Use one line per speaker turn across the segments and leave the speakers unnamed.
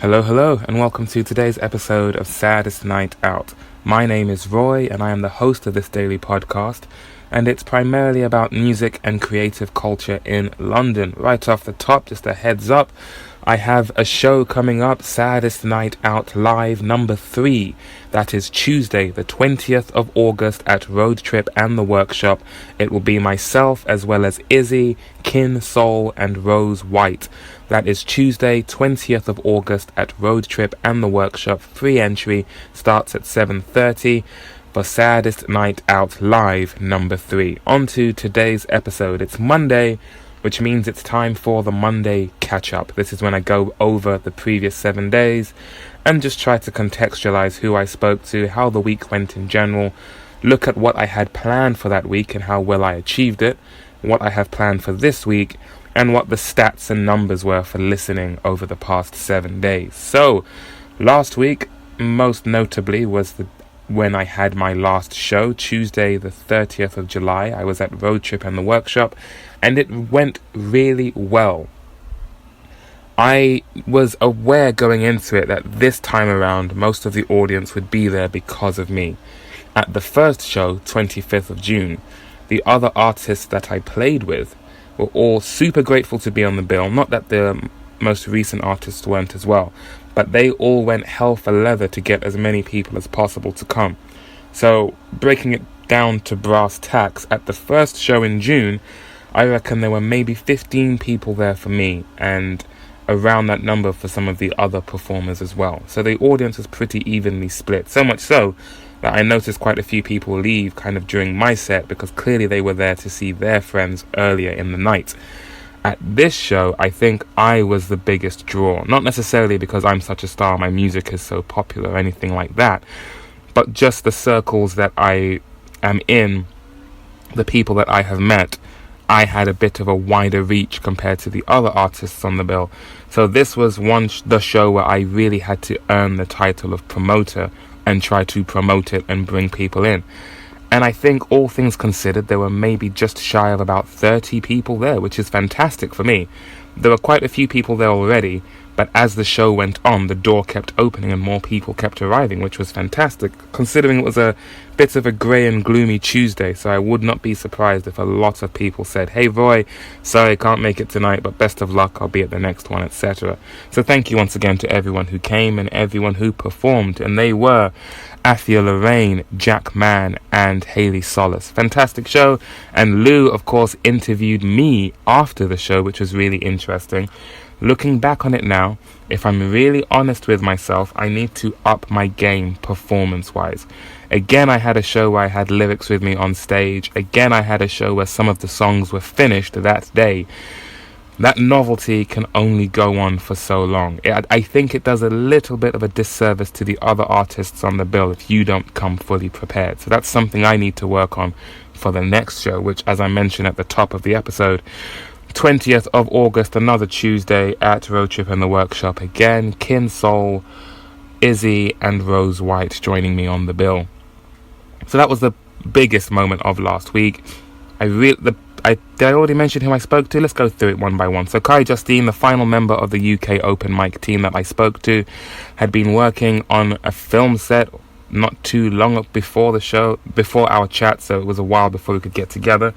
Hello, and welcome to today's episode of Saddest Night Out. My name is Roy, and I am the host of this daily podcast, and it's primarily about music and creative culture in London. Right off the top, just a heads up, I have a show coming up, Saddest Night Out Live number 3. That is Tuesday, the 20th of August at Road Trip and the Workshop. It will be myself as well as Izzy, Kin Soul, and Rose White. That is Tuesday, 20th of August at Road Trip and the Workshop. Free entry starts at 7:30 for Saddest Night Out Live number 3. On to today's episode. It's Monday, which means it's time for the Monday catch-up. This is when I go over the previous 7 days and just try to contextualize who I spoke to, how the week went in general, look at what I had planned for that week and how well I achieved it, what I have planned for this week, and what the stats and numbers were for listening over the past 7 days. So, last week, most notably, was when I had my last show, Tuesday the 30th of July. I was at Road Trip and the Workshop, and it went really well. I was aware going into it that this time around, most of the audience would be there because of me. At the first show, 25th of June, the other artists that I played with were all super grateful to be on the bill. Not that the most recent artists weren't as well, but they all went hell for leather to get as many people as possible to come. So, breaking it down to brass tacks, at the first show in June, I reckon there were maybe 15 people there for me, and around that number for some of the other performers as well. So the audience was pretty evenly split, so much so that I noticed quite a few people leave kind of during my set because clearly they were there to see their friends earlier in the night. At this show, I think I was the biggest draw. Not necessarily because I'm such a star, my music is so popular or anything like that, but just the circles that I am in, the people that I have met, I had a bit of a wider reach compared to the other artists on the bill. So this was the show where I really had to earn the title of promoter and try to promote it and bring people in. And I think, all things considered, there were maybe just shy of about 30 people there, which is fantastic for me. There were quite a few people there already, but as the show went on, the door kept opening and more people kept arriving, which was fantastic, considering it was a bit of a grey and gloomy Tuesday, so I would not be surprised if a lot of people said, "Hey Roy, sorry I can't make it tonight, but best of luck, I'll be at the next one," etc. So thank you once again to everyone who came and everyone who performed, and they were Athia Lorraine, Jack Mann, and Hayley Solis. Fantastic show, and Lou, of course, interviewed me after the show, which was really interesting. Looking back on it now, if I'm really honest with myself, I need to up my game performance-wise. Again, I had a show where I had lyrics with me on stage. Again, I had a show where some of the songs were finished that day. That novelty can only go on for so long. I think it does a little bit of a disservice to the other artists on the bill if you don't come fully prepared. So that's something I need to work on for the next show, which, as I mentioned at the top of the episode, 20th of August, another Tuesday at Road Trip and the Workshop again. Kin Soul, Izzy, and Rose White joining me on the bill. So that was the biggest moment of last week. Did I already mention who I spoke to? Let's go through it one by one. So Kai Justine, the final member of the UK open mic team that I spoke to, had been working on a film set not too long before the show, before our chat, so it was a while before we could get together.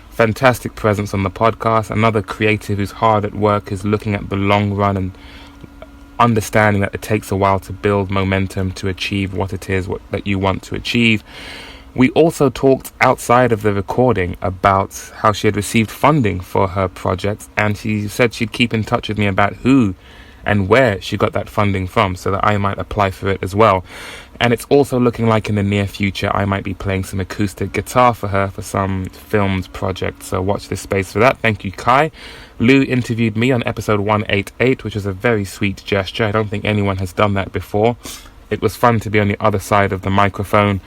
Fantastic presence on the podcast. Another creative who's hard at work, is looking at the long run and understanding that it takes a while to build momentum to achieve what it is that you want to achieve. We also talked outside of the recording about how she had received funding for her project, and she said she'd keep in touch with me about who and where she got that funding from so that I might apply for it as well. And it's also looking like in the near future I might be playing some acoustic guitar for her for some filmed project, so watch this space for that. Thank you, Kai. Lou interviewed me on episode 188, which was a very sweet gesture. I don't think anyone has done that before. It was fun to be on the other side of the microphone.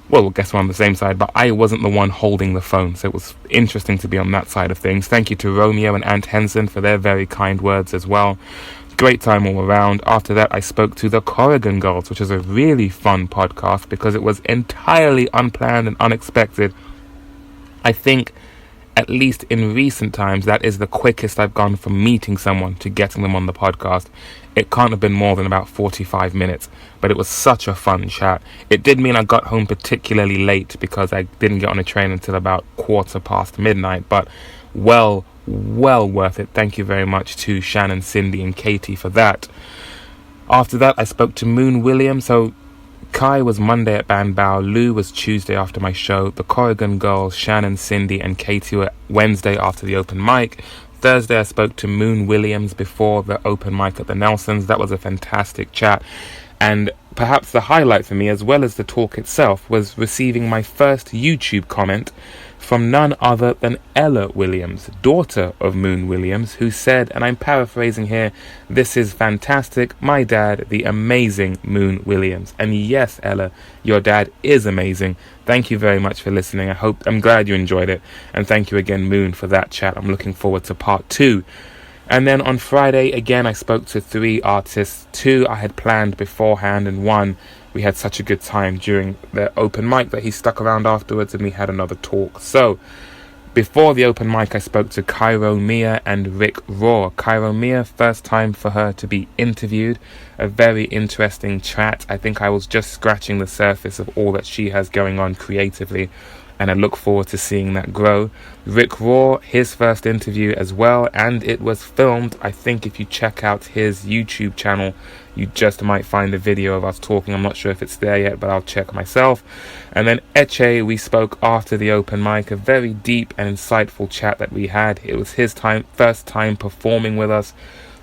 Well, I guess we're on the same side, but I wasn't the one holding the phone, so it was interesting to be on that side of things. Thank you to Romeo and Ant Henson for their very kind words as well. Great time all around. After that, I spoke to the Corrigan Girls, which is a really fun podcast because it was entirely unplanned and unexpected. I think, at least in recent times, that is the quickest I've gone from meeting someone to getting them on the podcast. It can't have been more than about 45 minutes, but it was such a fun chat. It did mean I got home particularly late because I didn't get on a train until about midnight, but well worth it. Thank you very much to Shannon, Cindy and Katie for that. After that, I spoke to Moon Williams. So Kai was Monday at Banbao, Lou was Tuesday after my show, the Corrigan girls, Shannon, Cindy and Katie were Wednesday after the open mic. Thursday I spoke to Moon Williams before the open mic at the Nelsons. That was a fantastic chat, and perhaps the highlight for me, as well as the talk itself, was receiving my first YouTube comment from none other than Ella Williams, daughter of Moon Williams, who said, and I'm paraphrasing here, "This is fantastic, my dad, the amazing Moon Williams." And yes, Ella, your dad is amazing. Thank you very much for listening. I'm glad you enjoyed it, and thank you again, Moon, for that chat. I'm looking forward to part 2. And then on Friday, again, I spoke to 3 artists. 2 I had planned beforehand, and 1 we had such a good time during the open mic that he stuck around afterwards and we had another talk. So, before the open mic, I spoke to Cairo Mia and Rick Raw. Cairo Mia, first time for her to be interviewed. A very interesting chat. I think I was just scratching the surface of all that she has going on creatively, and I look forward to seeing that grow. Rick Raw, his first interview as well, and it was filmed. I think if you check out his YouTube channel, you just might find a video of us talking. I'm not sure if it's there yet, but I'll check myself. And then Eche, we spoke after the open mic, a very deep and insightful chat that we had. It was his first time performing with us,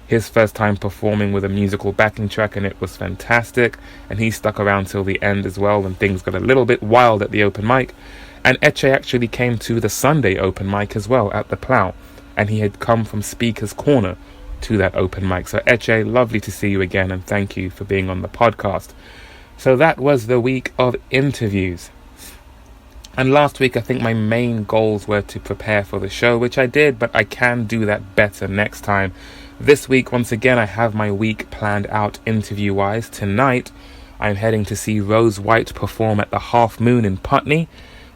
his first time performing with a musical backing track, and it was fantastic. And he stuck around till the end as well when things got a little bit wild at the open mic. And Eche actually came to the Sunday open mic as well at the Plough, and he had come from Speaker's Corner to that open mic. So Eche, lovely to see you again, and thank you for being on the podcast. So that was the week of interviews. And last week I think my main goals were to prepare for the show, which I did, but I can do that better next time. This week, once again, I have my week planned out interview wise. Tonight I'm heading to see Rose White perform at the Half Moon in Putney.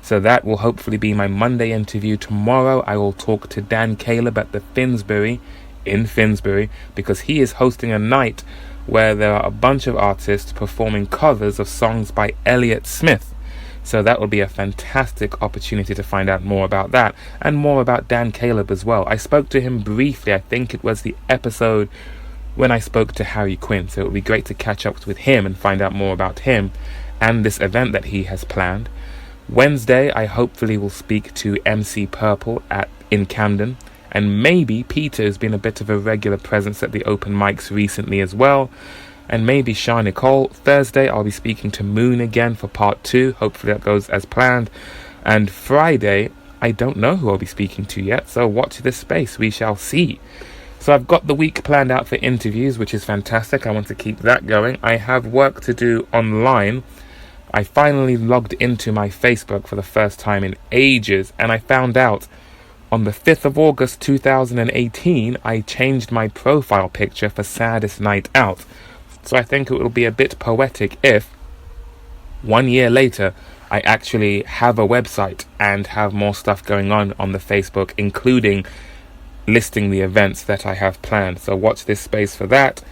So that will hopefully be my Monday interview. Tomorrow I will talk to Dan Caleb at the Finsbury in Finsbury, because he is hosting a night where there are a bunch of artists performing covers of songs by Elliott Smith. So that will be a fantastic opportunity to find out more about that, and more about Dan Caleb as well. I spoke to him briefly, I think it was the episode when I spoke to Harry Quinn, so it would be great to catch up with him and find out more about him and this event that he has planned. Wednesday I hopefully will speak to MC Purple in Camden, and maybe Peter has been a bit of a regular presence at the open mics recently as well, and maybe Shah Nicole. Thursday I'll be speaking to Moon again for part 2, hopefully that goes as planned. And Friday, I don't know who I'll be speaking to yet, so watch this space, we shall see. So I've got the week planned out for interviews, which is fantastic. I want to keep that going. I have work to do online. I finally logged into my Facebook for the first time in ages, and I found out on the 5th of August 2018, I changed my profile picture for Saddest Night Out. So I think it will be a bit poetic if 1 year later I actually have a website and have more stuff going on the Facebook, including listing the events that I have planned. So watch this space for that.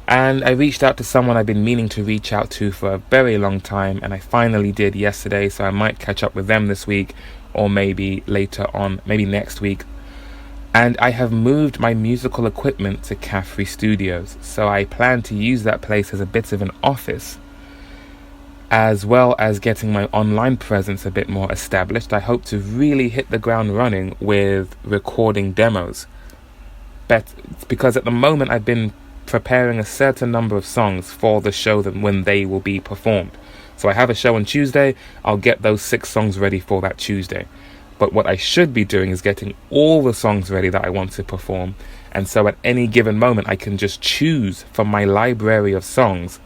And I reached out to someone I've been meaning to reach out to for a very long time, and I finally did yesterday, so I might catch up with them this week, or maybe later on, maybe next week. And I have moved my musical equipment to Caffrey Studios, so I plan to use that place as a bit of an office, as well as getting my online presence a bit more established. I hope to really hit the ground running with recording demos, but because at the moment I've been preparing a certain number of songs for the show when they will be performed. So I have a show on Tuesday, I'll get those 6 songs ready for that Tuesday. But what I should be doing is getting all the songs ready that I want to perform, and so at any given moment I can just choose from my library of songs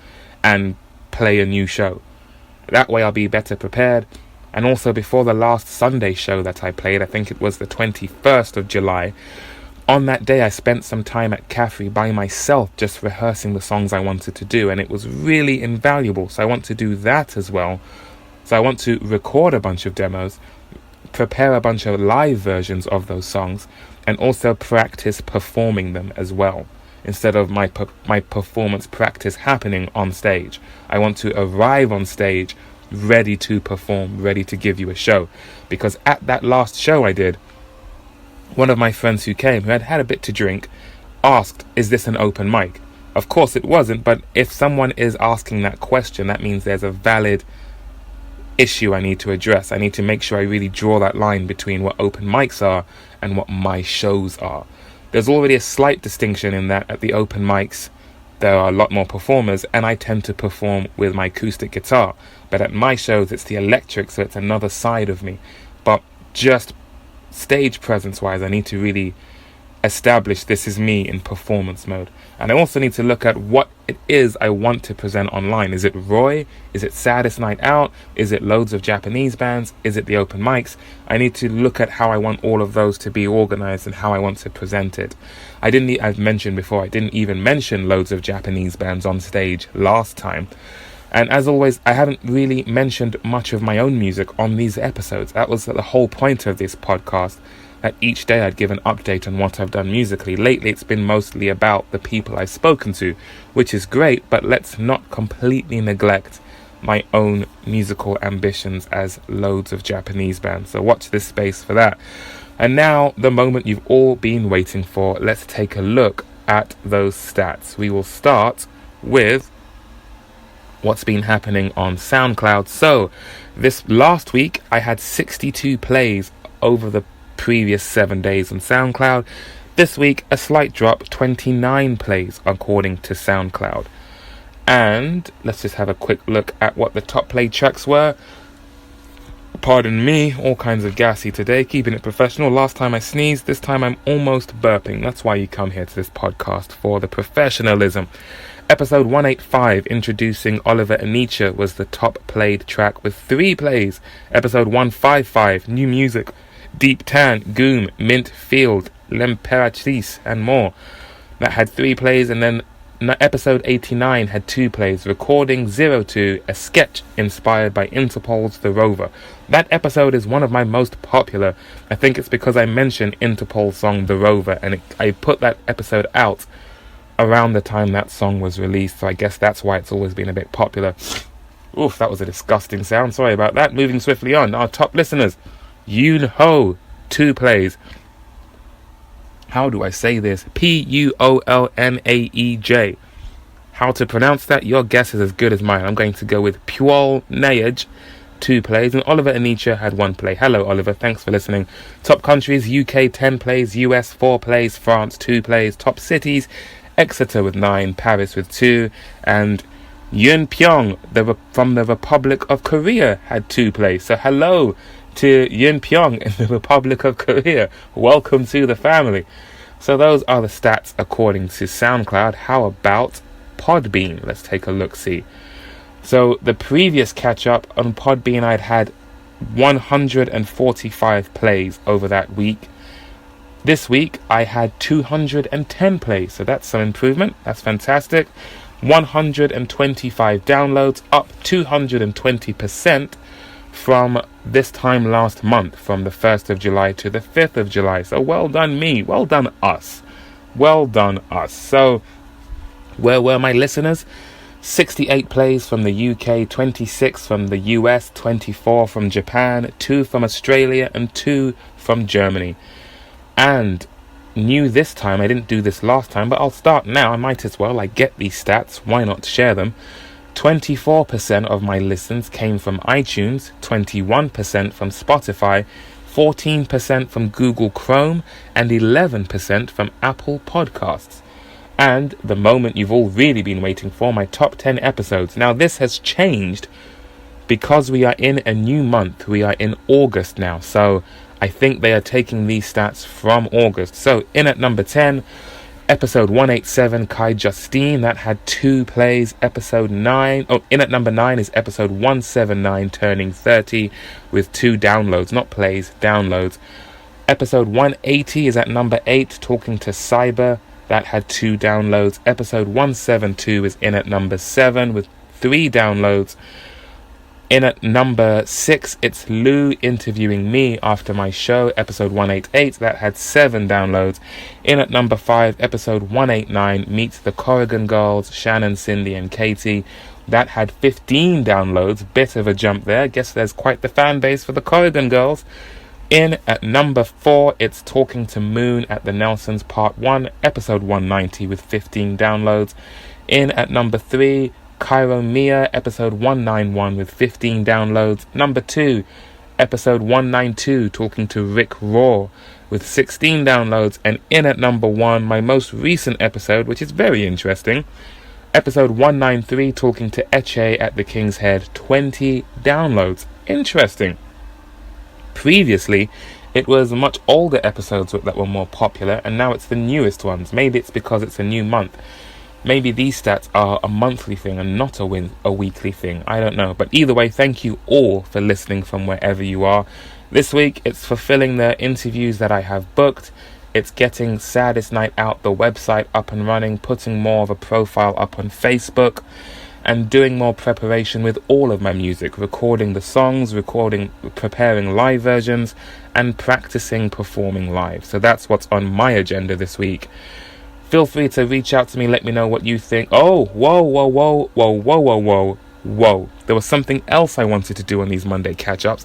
and play a new show. That way I'll be better prepared. And also, before the last Sunday show that I played, I think it was the 21st of July, on that day I spent some time at Caffrey by myself just rehearsing the songs I wanted to do, and it was really invaluable. So I want to do that as well. So I want to record a bunch of demos, prepare a bunch of live versions of those songs, and also practice performing them as well. instead of my performance practice happening on stage. I want to arrive on stage ready to perform, ready to give you a show. Because at that last show I did, one of my friends who came, who had had a bit to drink, asked, is this an open mic? Of course it wasn't, but if someone is asking that question, that means there's a valid issue I need to address. I need to make sure I really draw that line between what open mics are and what my shows are. There's already a slight distinction in that at the open mics there are a lot more performers, and I tend to perform with my acoustic guitar. But at my shows it's the electric, so it's another side of me. But just stage presence wise, I need to really establish this is me in performance mode. And I also need to look at what it is I want to present online. Is it Roy? Is it Saddest Night Out? Is it loads of Japanese bands? Is it the open mics? I need to look at how I want all of those to be organized and how I want to present it. I've mentioned before, I didn't even mention loads of Japanese bands on stage last time. And as always, I haven't really mentioned much of my own music on these episodes. That was the whole point of this podcast, that each day I'd give an update on what I've done musically. Lately it's been mostly about the people I've spoken to, which is great, but let's not completely neglect my own musical ambitions as loads of Japanese bands. So watch this space for that. And now, the moment you've all been waiting for, let's take a look at those stats. We will start with what's been happening on SoundCloud. So this last week I had 62 plays over the previous 7 days on SoundCloud. This week a slight drop, 29 plays according to SoundCloud. And let's just have a quick look at what the top played tracks were. Pardon me, all kinds of gassy today, keeping it professional. Last time I sneezed, this time I'm almost burping. That's why you come here to this podcast, for the professionalism. Episode 185, introducing Oliver Anicha, was the top played track with 3 plays. Episode 155, new music, Deep Tan, Goom, Mint Field, L'Imperatrice, and more. That had 3 plays, and then episode 89 had 2 plays. Recording 02, a sketch inspired by Interpol's The Rover. That episode is one of my most popular. I think it's because I mentioned Interpol's song The Rover, and I put that episode out around the time that song was released, so I guess that's why it's always been a bit popular. Oof, that was a disgusting sound. Sorry about that. Moving swiftly on. Our top listeners, Yoon Ho, 2 plays. How do I say this? Puolnaej. How to pronounce that? Your guess is as good as mine. I'm going to go with Puolnaej, 2 plays. And Oliver Anicha had 1 play. Hello, Oliver. Thanks for listening. Top countries, UK 10 plays, US 4 plays, France 2 plays. Top cities, Exeter with 9, Paris with 2, and Yeonpyeong from the Republic of Korea had 2 plays. So hello to Yeonpyeong in the Republic of Korea. Welcome to the family. So those are the stats according to SoundCloud. How about Podbean? Let's take a look-see. So the previous catch-up on Podbean, I'd had 145 plays over that week. This week I had 210 plays, so that's some improvement. That's fantastic. 125 downloads, up 220% from this time last month, from the 1st of July to the 5th of July. So well done me, well done us, well done us. So where were my listeners? 68 plays from the UK, 26 from the US, 24 from Japan, 2 from Australia, and 2 from Germany. And new this time, I didn't do this last time, but I'll start now. I might as well. I get these stats, why not share them? 24% of my listens came from iTunes, 21% from Spotify, 14% from Google Chrome, and 11% from Apple Podcasts. And the moment you've all really been waiting for, my top 10 episodes. Now this has changed because we are in a new month. We are in August now, so I think they are taking these stats from August. So in at number 10, episode 187, Kai Justine, that had 2 plays. In at number 9 is episode 179, Turning 30, with 2 downloads, not plays, downloads. Episode 180 is at number 8, Talking to Cyber, that had 2 downloads. Episode 172 is in at number 7 with 3 downloads. In at number 6, it's Lou interviewing me after my show, episode 188. That had 7 downloads. In at number 5, episode 189, meets the Corrigan Girls, Shannon, Cindy, and Katie. That had 15 downloads. Bit of a jump there. Guess there's quite the fan base for the Corrigan Girls. In at number 4, it's Talking to Moon at the Nelsons Part 1, episode 190 with 15 downloads. In at number 3, Cairo Mia, episode 191 with 15 downloads. Number 2, episode 192, Talking to Rick Raw with 16 downloads. And in at number 1, my most recent episode, which is very interesting, episode 193, Talking to Eche at the King's Head, 20 downloads. Interesting. Previously, it was much older episodes that were more popular, and now it's the newest ones. Maybe it's because it's a new month. Maybe these stats are a monthly thing and not a weekly thing. I don't know. But either way, thank you all for listening from wherever you are. This week, it's fulfilling the interviews that I have booked. It's getting Saddest Night Out, the website, up and running, putting more of a profile up on Facebook, and doing more preparation with all of my music, recording the songs, preparing live versions, and practicing performing live. So that's what's on my agenda this week. Feel free to reach out to me, let me know what you think. Oh, whoa. There was something else I wanted to do on these Monday catch-ups,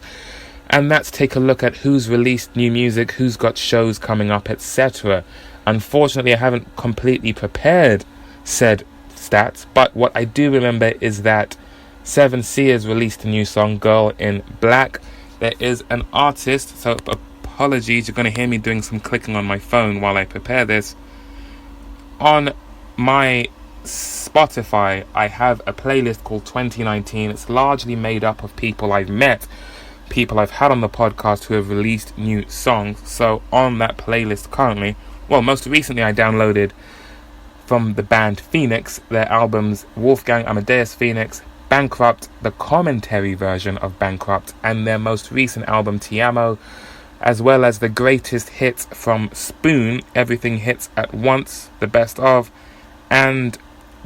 and that's take a look at who's released new music, who's got shows coming up, etc. Unfortunately, I haven't completely prepared said stats, but what I do remember is that 7C has released a new song, Girl in Black. There is an artist, so apologies, you're going to hear me doing some clicking on my phone while I prepare this. On my Spotify, I have a playlist called 2019. It's largely made up of people I've met, people I've had on the podcast who have released new songs. So on that playlist currently, most recently I downloaded from the band Phoenix their albums Wolfgang Amadeus Phoenix, Bankrupt, the commentary version of Bankrupt, and their most recent album Ti Amo, as well as the greatest hits from Spoon, Everything Hits at Once, the best of, and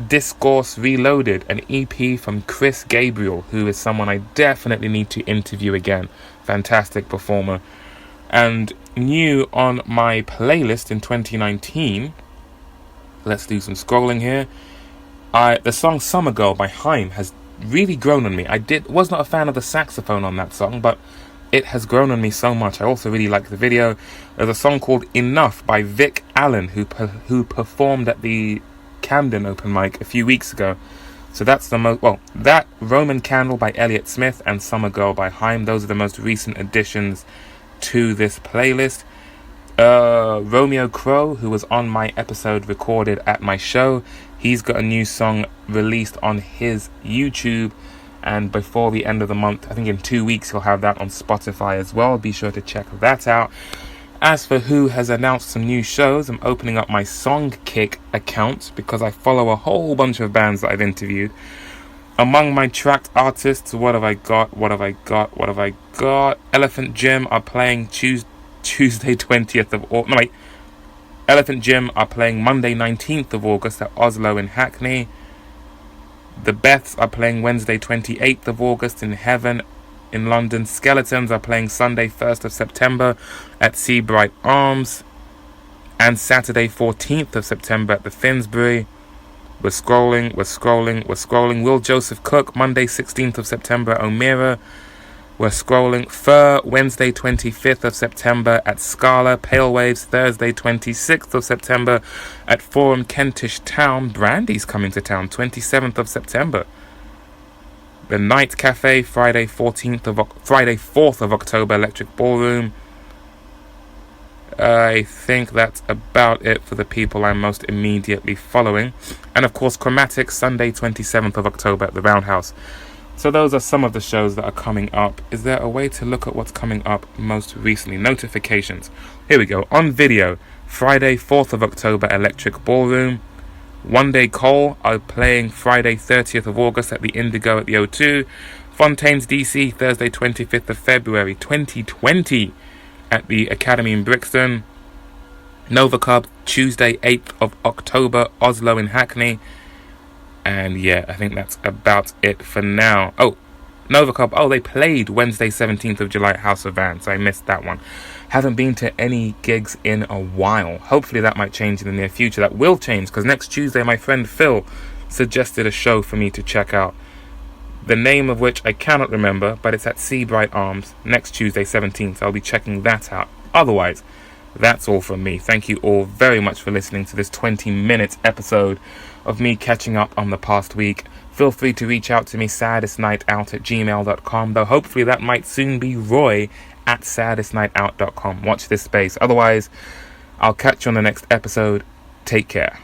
Discourse Reloaded, an EP from Chris Gabriel, who is someone I definitely need to interview again. Fantastic performer. And new on my playlist in 2019, let's do some scrolling here. The song Summer Girl by Haim has really grown on me. Was not a fan of the saxophone on that song, but it has grown on me so much. I also really like the video. There's a song called Enough by Vic Allen, who performed at the Camden open mic a few weeks ago. So that's that, Roman Candle by Elliott Smith, and Summer Girl by Haim. Those are the most recent additions to this playlist. Romeo Crow, who was on my episode recorded at my show, he's got a new song released on his YouTube, and before the end of the month, I think in 2 weeks, he'll have that on Spotify as well. Be sure to check that out. As for who has announced some new shows, I'm opening up my Songkick account because I follow a whole bunch of bands that I've interviewed. Among my tracked artists, what have I got? Elephant Gym are playing Tuesday 20th of August. Elephant Gym are playing Monday 19th of August at Oslo in Hackney. The Beths are playing Wednesday 28th of August in Heaven in London. Skeletons are playing Sunday 1st of September at Seabright Arms, and Saturday 14th of September at the Finsbury. We're scrolling. Will Joseph Cook Monday 16th of September at O'Meara. We're scrolling. Fur Wednesday 25th of September at Scala. Pale Waves Thursday 26th of September at Forum Kentish Town. Brandy's coming to town 27th of September. The Night Cafe Friday 4th of October, Electric Ballroom. I think that's about it for the people I'm most immediately following. And of course, Chromatic Sunday 27th of October at the Roundhouse. So those are some of the shows that are coming up. Is there a way to look at what's coming up most recently? Notifications. Here we go. On video, Friday 4th of October, Electric Ballroom. One Day Cole are playing Friday 30th of August at the Indigo at the O2. Fontaines DC, Thursday 25th of February 2020 at the Academy in Brixton. Nova Club, Tuesday 8th of October, Oslo in Hackney. And yeah, I think that's about it for now. Oh, Nova Club, oh, they played Wednesday 17th of July at House of Vans, so I missed that one. Haven't been to any gigs in a while. Hopefully that might change in the near future. That will change, because next Tuesday my friend Phil suggested a show for me to check out, the name of which I cannot remember, but it's at Seabright Arms next Tuesday 17th. I'll be checking that out. Otherwise, that's all from me. Thank you all very much for listening to this 20-minute episode of me catching up on the past week. Feel free to reach out to me, saddestnightout@gmail.com, though hopefully that might soon be roy@saddestnightout.com. Watch this space. Otherwise, I'll catch you on the next episode. Take care.